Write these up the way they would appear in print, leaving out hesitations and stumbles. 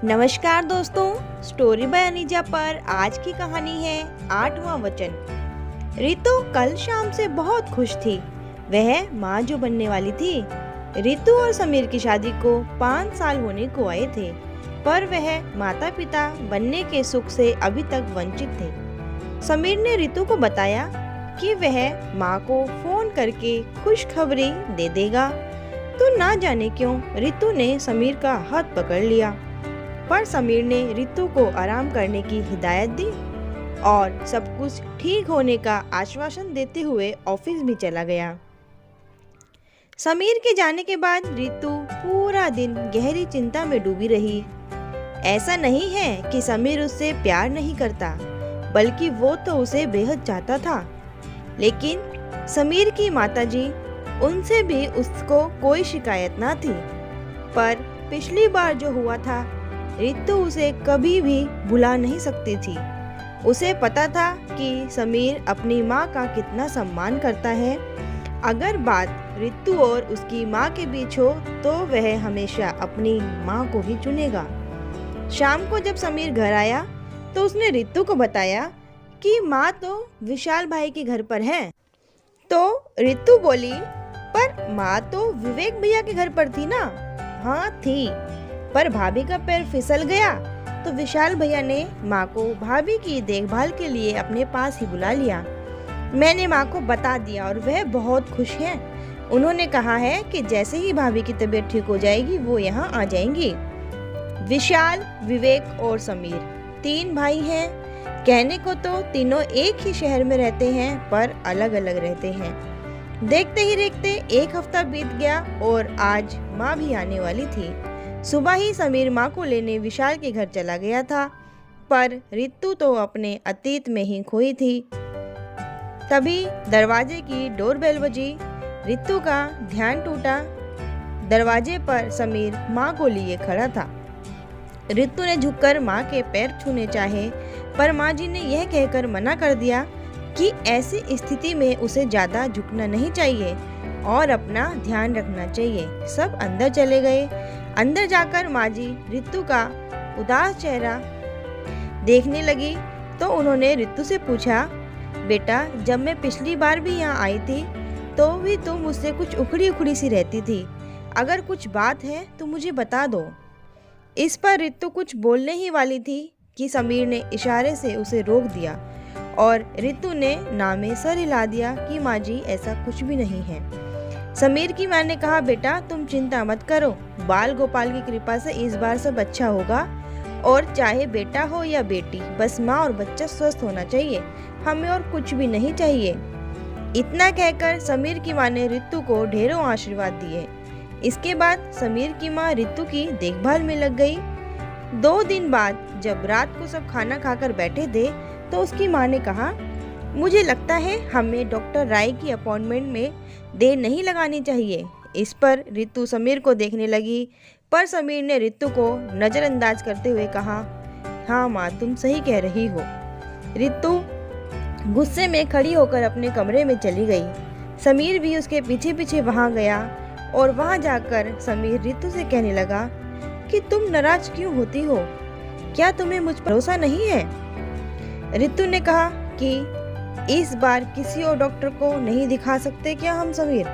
नमस्कार दोस्तों, story by Aneeza पर आज की कहानी है 8वां वचन। रितु कल शाम से बहुत खुश थी। वह माँ जो बनने वाली थी। रितु और समीर की शादी को 5 साल होने को आए थे, पर वह माता पिता बनने के सुख से अभी तक वंचित थे। समीर ने रितु को बताया कि वह माँ को फोन करके खुशखबरी दे देगा, तो ना जाने क्यों रितु ने समीर का हाथ पकड़ लिया। पर समीर ने रितु को आराम करने की हिदायत दी और सब कुछ ठीक होने का आश्वासन देते हुए ऑफिस भी चला गया। समीर के जाने के बाद रितु पूरा दिन गहरी चिंता में डूबी रही। ऐसा नहीं है कि समीर उससे प्यार नहीं करता, बल्कि वो तो उसे बेहद चाहता था। लेकिन समीर की माताजी, उनसे भी उसको कोई शिकायत ना थी। पर पिछली बार जो हुआ था, रितु उसे कभी भी भुला नहीं सकती थी। उसे पता था कि समीर अपनी माँ का कितना सम्मान करता है। अगर बात रितु और उसकी माँ के बीच हो तो वह हमेशा अपनी माँ को ही चुनेगा। शाम को जब समीर घर आया तो उसने रितु को बताया कि माँ तो विशाल भाई के घर पर है। तो रितु बोली, पर माँ तो विवेक भैया के घर पर थी ना। हाँ थी, पर भाभी का पैर फिसल गया तो विशाल भैया ने माँ को भाभी की देखभाल के लिए अपने पास ही बुला लिया। मैंने माँ को बता दिया और वह बहुत खुश हैं। उन्होंने कहा है कि जैसे ही भाभी की तबीयत ठीक हो जाएगी वो यहाँ आ जाएंगी। विशाल, विवेक और समीर 3 भाई हैं। कहने को तो तीनों एक ही शहर में रहते हैं, पर अलग अलग रहते हैं। देखते ही देखते 1 हफ्ता बीत गया और आज माँ भी आने वाली थी। सुबह ही समीर माँ को लेने विशाल के घर चला गया था, पर रितु तो अपने अतीत में ही खोई थी। तभी दरवाजे की डोरबेल बजी। रितु का ध्यान टूटा। दरवाजे पर समीर माँ को लिए खड़ा था। रितु ने झुककर माँ के पैर छूने चाहे, पर माँ जी ने यह कहकर मना कर दिया कि ऐसी स्थिति में उसे ज्यादा झुकना नहीं चाहिए और अपना ध्यान रखना चाहिए। सब अंदर चले गए। अंदर जाकर माँ जी रितु का उदास चेहरा देखने लगी तो उन्होंने रितु से पूछा, बेटा, जब मैं पिछली बार भी यहाँ आई थी तो भी तुम मुझसे कुछ उखड़ी उखड़ी सी रहती थी। अगर कुछ बात है तो मुझे बता दो। इस पर रितु कुछ बोलने ही वाली थी कि समीर ने इशारे से उसे रोक दिया और रितु ने ना में सर हिला दिया कि माँ जी ऐसा कुछ भी नहीं है। समीर की माँ ने कहा, बेटा तुम चिंता मत करो, बाल गोपाल की कृपा से इस बार सब अच्छा होगा और चाहे बेटा हो या बेटी, बस माँ और बच्चा स्वस्थ होना चाहिए, हमें और कुछ भी नहीं चाहिए। इतना कहकर समीर की माँ ने रितु को ढेरों आशीर्वाद दिए। इसके बाद समीर की माँ रितु की देखभाल में लग गई। 2 दिन बाद जब रात को सब खाना खाकर बैठे थे तो उसकी माँ ने कहा, मुझे लगता है हमें डॉक्टर राय की अपॉइंटमेंट में देर नहीं लगानी चाहिए। इस पर रितु समीर को देखने लगी, पर समीर ने रितु को नज़रअंदाज करते हुए कहा, हाँ माँ, तुम सही कह रही हो। रितु गुस्से में खड़ी होकर अपने कमरे में चली गई। समीर भी उसके पीछे पीछे वहाँ गया और वहाँ जाकर समीर रितु से कहने लगा कि तुम नाराज क्यों होती हो? क्या तुम्हें मुझ पर भरोसा नहीं है? रितु ने कहा कि इस बार किसी और डॉक्टर को नहीं दिखा सकते क्या हम समीर?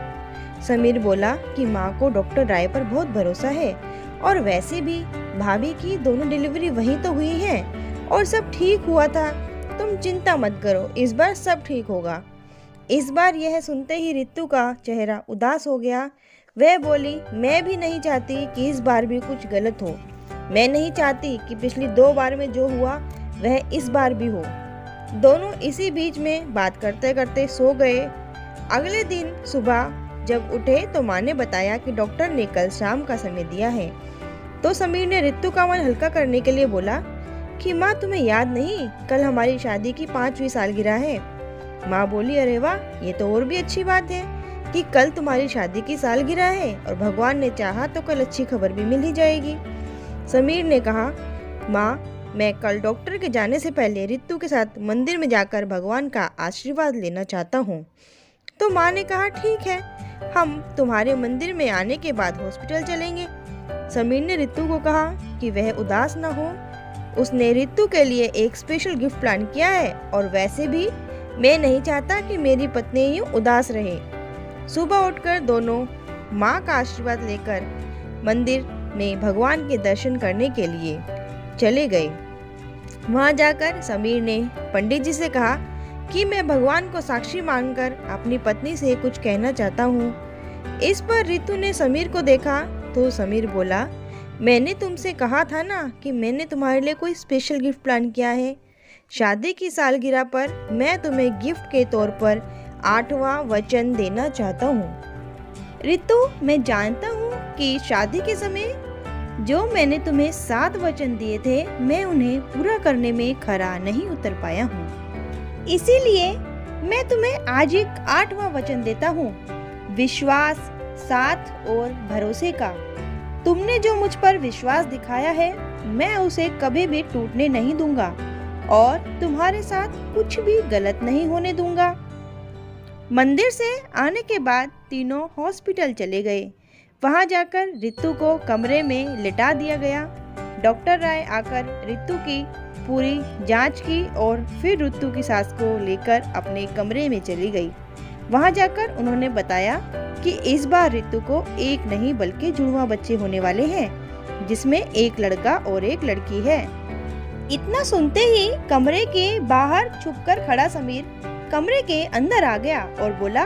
समीर बोला कि माँ को डॉक्टर राय पर बहुत भरोसा है और वैसे भी भाभी की दोनों डिलीवरी वहीं तो हुई है और सब ठीक हुआ था। तुम चिंता मत करो, इस बार सब ठीक होगा। इस बार यह सुनते ही रितु का चेहरा उदास हो गया। वह बोली, मैं भी नहीं चाहती कि इस बार भी कुछ गलत हो। मैं नहीं चाहती कि पिछली 2 बार में जो हुआ वह इस बार भी हो। दोनों इसी बीच में बात करते करते सो गए। अगले दिन सुबह जब उठे तो माँ ने बताया कि डॉक्टर ने कल शाम का समय दिया है। तो समीर ने रितु का मन हल्का करने के लिए बोला कि माँ, तुम्हें याद नहीं, कल हमारी शादी की 5वीं सालगिरह है। माँ बोली, अरे वाह, ये तो और भी अच्छी बात है कि कल तुम्हारी शादी की सालगिरह है और भगवान ने चाहा तो कल अच्छी खबर भी मिल ही जाएगी। समीर ने कहा, माँ, मैं कल डॉक्टर के जाने से पहले रितु के साथ मंदिर में जाकर भगवान का आशीर्वाद लेना चाहता हूँ। तो माँ ने कहा, ठीक है, हम तुम्हारे मंदिर में आने के बाद हॉस्पिटल चलेंगे। समीर ने रितु को कहा कि वह उदास न हो। उसने रितु के लिए एक स्पेशल गिफ्ट प्लान किया है और वैसे भी मैं नहीं चाहता कि मेरी पत्नी यूं उदास रहे। सुबह उठकर दोनों माँ का आशीर्वाद लेकर मंदिर में भगवान के दर्शन करने के लिए चले गए। वहां जाकर समीर ने पंडित जी से कहा कि मैं भगवान को साक्षी मानकर अपनी पत्नी से कुछ कहना चाहता हूँ। इस पर रितु ने समीर को देखा तो समीर बोला, मैंने तुमसे कहा था ना कि मैंने तुम्हारे लिए कोई स्पेशल गिफ्ट प्लान किया है। शादी की सालगिरह पर मैं तुम्हें गिफ्ट के तौर पर 8वां वचन देना चाहता हूँ। रितु, मैं जानता हूँ कि शादी के समय जो मैंने तुम्हें 7 वचन दिए थे, मैं उन्हें पूरा करने में खरा नहीं उतर पाया हूँ। इसीलिए मैं तुम्हें आज एक 8वां वचन देता हूँ, विश्वास, साथ और भरोसे का। तुमने जो मुझ पर विश्वास दिखाया है, मैं उसे कभी भी टूटने नहीं दूंगा और तुम्हारे साथ कुछ भी गलत नहीं होने दूंगा। मंदिर से आने के बाद तीनों हॉस्पिटल चले गए। वहां जाकर रितु को कमरे में लिटा दिया गया। डॉक्टर राय आकर रितु की पूरी जांच की और फिर रितु की सास को लेकर अपने कमरे में चली गई। वहां जाकर उन्होंने बताया कि इस बार रितु को एक नहीं बल्कि जुड़वा बच्चे होने वाले हैं, जिसमें एक लड़का और एक लड़की है। इतना सुनते ही कमरे के बाहर छुपकर खड़ा समीर कमरे के अंदर आ गया और बोला,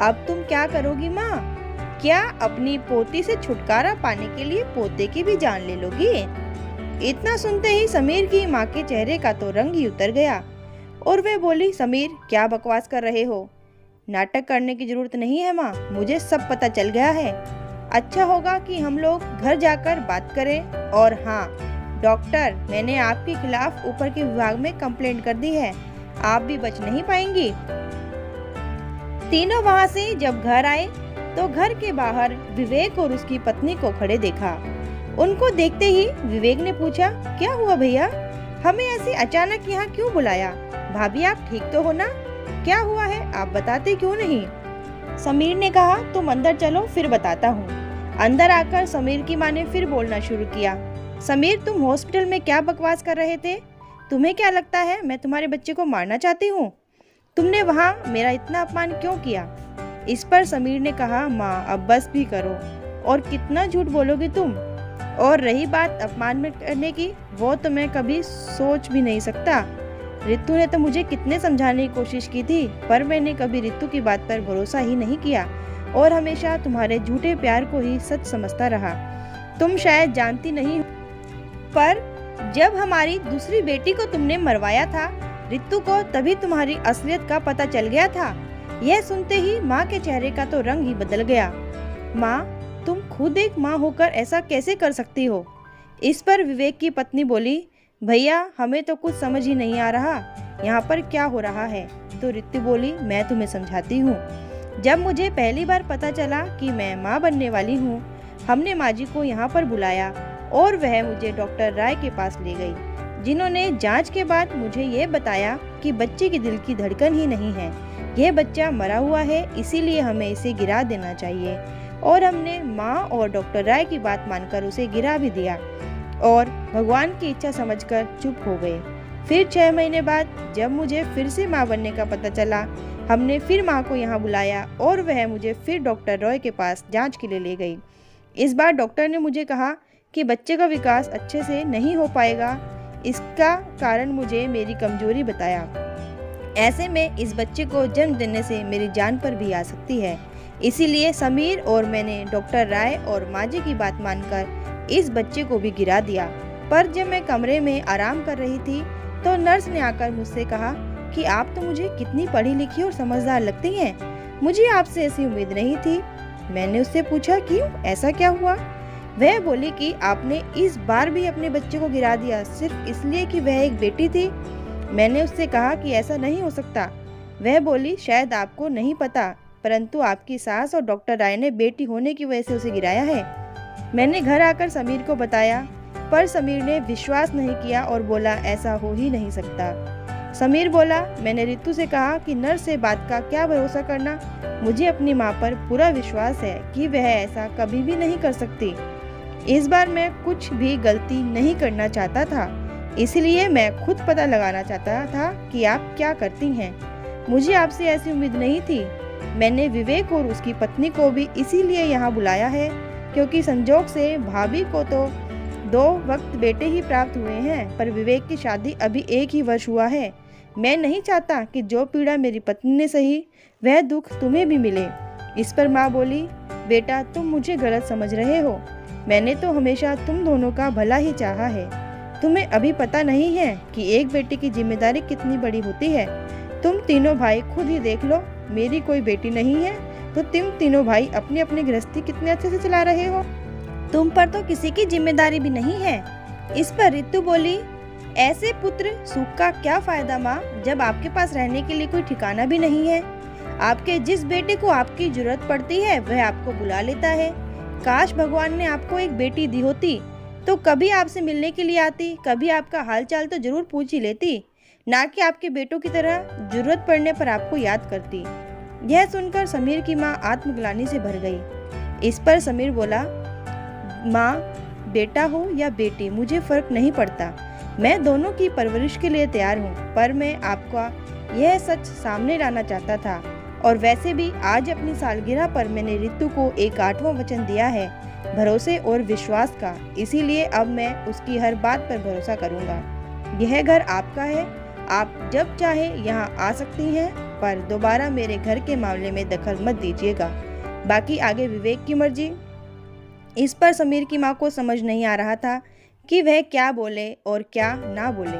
अब तुम क्या करोगी माँ? क्या अपनी पोती से छुटकारा पाने के लिए पोते की भी जान ले लोगी? इतना सुनते ही समीर की माँ के चेहरे का तो रंग ही उतर गया और वे बोली, समीर क्या बकवास कर रहे हो? नाटक करने की जरूरत नहीं है माँ, मुझे सब पता चल गया है। अच्छा होगा कि हम लोग घर जाकर बात करें। और हाँ डॉक्टर, मैंने आपके खिलाफ ऊपर के विभाग में कंप्लेंट कर दी है, आप भी बच नहीं पाएंगी। तीनों वहाँ से जब घर आए तो घर के बाहर विवेक और उसकी पत्नी को खड़े देखा। उनको देखते ही विवेक ने पूछा, क्या हुआ भैया, हमें ऐसे अचानक यहाँ क्यों बुलाया? भाभी आप ठीक तो हो ना? क्या हुआ है, आप बताते क्यों नहीं? समीर ने कहा, तुम अंदर चलो फिर बताता हूँ। अंदर आकर समीर की माँ ने फिर बोलना शुरू किया, समीर तुम हॉस्पिटल में क्या बकवास कर रहे थे? तुम्हें क्या लगता है मैं तुम्हारे बच्चे को मारना चाहती हूँ? तुमने वहाँ मेरा इतना अपमान क्यों किया? इस पर समीर ने कहा, माँ अब बस भी करो, और कितना झूठ बोलोगे तुम? और रही बात अपमान में करने की, वो तो मैं कभी सोच भी नहीं सकता। रितु ने तो मुझे कितने समझाने की कोशिश की थी, पर मैंने कभी रितु की बात पर भरोसा ही नहीं किया और हमेशा तुम्हारे झूठे प्यार को ही सच समझता रहा। तुम शायद जानती नहीं, पर जब हमारी दूसरी बेटी को तुमने मरवाया था रितु को, तभी तुम्हारी असलियत का पता चल गया था। यह सुनते ही माँ के चेहरे का तो रंग ही बदल गया। माँ, तुम खुद एक माँ होकर ऐसा कैसे कर सकती हो? इस पर विवेक की पत्नी बोली, भैया हमें तो कुछ समझ ही नहीं आ रहा, यहाँ पर क्या हो रहा है? तो रितु बोली, मैं तुम्हें समझाती हूँ। जब मुझे पहली बार पता चला कि मैं माँ बनने वाली हूँ, हमने माँ जी को यहाँ पर बुलाया और वह मुझे डॉक्टर राय के पास ले गई, जिन्होंने जांच के बाद मुझे ये बताया कि बच्चे की दिल की धड़कन ही नहीं है, यह बच्चा मरा हुआ है, इसीलिए हमें इसे गिरा देना चाहिए। और हमने माँ और डॉक्टर राय की बात मानकर उसे गिरा भी दिया और भगवान की इच्छा समझकर चुप हो गए। फिर 6 महीने बाद जब मुझे फिर से माँ बनने का पता चला, हमने फिर माँ को यहाँ बुलाया और वह मुझे फिर डॉक्टर रॉय के पास जांच के लिए ले गई। इस बार डॉक्टर ने मुझे कहा कि बच्चे का विकास अच्छे से नहीं हो पाएगा, इसका कारण मुझे मेरी कमजोरी बताया। ऐसे में इस बच्चे को जन्म देने से मेरी जान पर भी आ सकती है। इसीलिए समीर और मैंने डॉक्टर राय और माँ जी की बात मानकर इस बच्चे को भी गिरा दिया। पर जब मैं कमरे में आराम कर रही थी तो नर्स ने आकर मुझसे कहा कि आप तो मुझे कितनी पढ़ी लिखी और समझदार लगती हैं, मुझे आपसे ऐसी उम्मीद नहीं थी। मैंने उससे पूछा क्यों, ऐसा क्या हुआ? वह बोली कि आपने इस बार भी अपने बच्चे को गिरा दिया सिर्फ इसलिए कि वह एक बेटी थी। मैंने उससे कहा कि ऐसा नहीं हो सकता। वह बोली, शायद आपको नहीं पता, परंतु आपकी सास और डॉक्टर राय ने बेटी होने की वजह से उसे गिराया है। मैंने घर आकर समीर को बताया, पर समीर ने विश्वास नहीं किया और बोला ऐसा हो ही नहीं सकता। समीर बोला, मैंने रितु से कहा कि नर्स से बात का क्या भरोसा करना, मुझे अपनी माँ पर पूरा विश्वास है कि वह ऐसा कभी भी नहीं कर सकती। इस बार मैं कुछ भी गलती नहीं करना चाहता था, इसलिए मैं खुद पता लगाना चाहता था कि आप क्या करती हैं। मुझे आपसे ऐसी उम्मीद नहीं थी। मैंने विवेक और उसकी पत्नी को भी इसीलिए यहाँ बुलाया है क्योंकि संजोग से भाभी को तो 2 वक्त बेटे ही प्राप्त हुए हैं, पर विवेक की शादी अभी 1 ही वर्ष हुआ है। मैं नहीं चाहता कि जो पीड़ा मेरी पत्नी ने सही वह दुख तुम्हें भी मिले। इस पर माँ बोली, बेटा तुम मुझे गलत समझ रहे हो। मैंने तो हमेशा तुम दोनों का भला ही चाहा है। तुम्हें अभी पता नहीं है कि एक बेटे की जिम्मेदारी कितनी बड़ी होती है। तुम तीनों भाई खुद ही देख लो, मेरी कोई बेटी नहीं है तो तुम तीनों भाई अपनी अपनी गृहस्थी कितने अच्छे से चला रहे हो। तुम पर तो किसी की जिम्मेदारी भी नहीं है। इस पर रितु बोली, ऐसे पुत्र सुख का क्या फायदा माँ, जब आपके पास रहने के लिए कोई ठिकाना भी नहीं है। आपके जिस बेटे को आपकी जरूरत पड़ती है वह आपको बुला लेता है। काश भगवान ने आपको एक बेटी दी होती तो कभी आपसे मिलने के लिए आती, कभी आपका हालचाल तो जरूर पूछ ही लेती, ना कि आपके बेटों की तरह जरूरत पड़ने पर आपको याद करती। यह सुनकर समीर की माँ आत्मग्लानि से भर गई। इस पर समीर बोला, माँ बेटा हो या बेटी मुझे फर्क नहीं पड़ता, मैं दोनों की परवरिश के लिए तैयार हूँ, पर मैं आपका यह सच सामने लाना चाहता था। और वैसे भी आज अपनी सालगिरह पर मैंने रितु को एक 8वां वचन दिया है, भरोसे और विश्वास का, इसीलिए अब मैं उसकी हर बात पर भरोसा करूँगा। यह घर आपका है, आप जब चाहे यहाँ आ सकती हैं, पर दोबारा मेरे घर के मामले में दखल मत दीजिएगा, बाकी आगे विवेक की मर्जी। इस पर समीर की माँ को समझ नहीं आ रहा था कि वह क्या बोले और क्या ना बोले।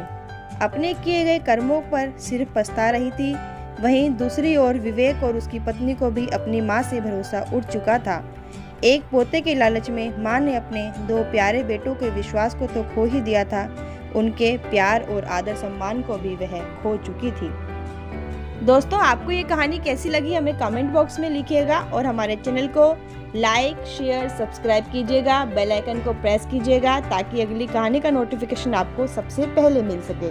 अपने किए गए कर्मों पर सिर्फ पछता रही थी। वहीं दूसरी ओर विवेक और उसकी पत्नी को भी अपनी माँ से भरोसा उठ चुका था। एक पोते के लालच में माँ ने अपने 2 प्यारे बेटों के विश्वास को तो खो ही दिया था, उनके प्यार और आदर सम्मान को भी वह खो चुकी थी। दोस्तों, आपको ये कहानी कैसी लगी हमें कमेंट बॉक्स में लिखिएगा और हमारे चैनल को लाइक, शेयर, सब्सक्राइब कीजिएगा, बेल आइकन को प्रेस कीजिएगा ताकि अगली कहानी का नोटिफिकेशन आपको सबसे पहले मिल सके।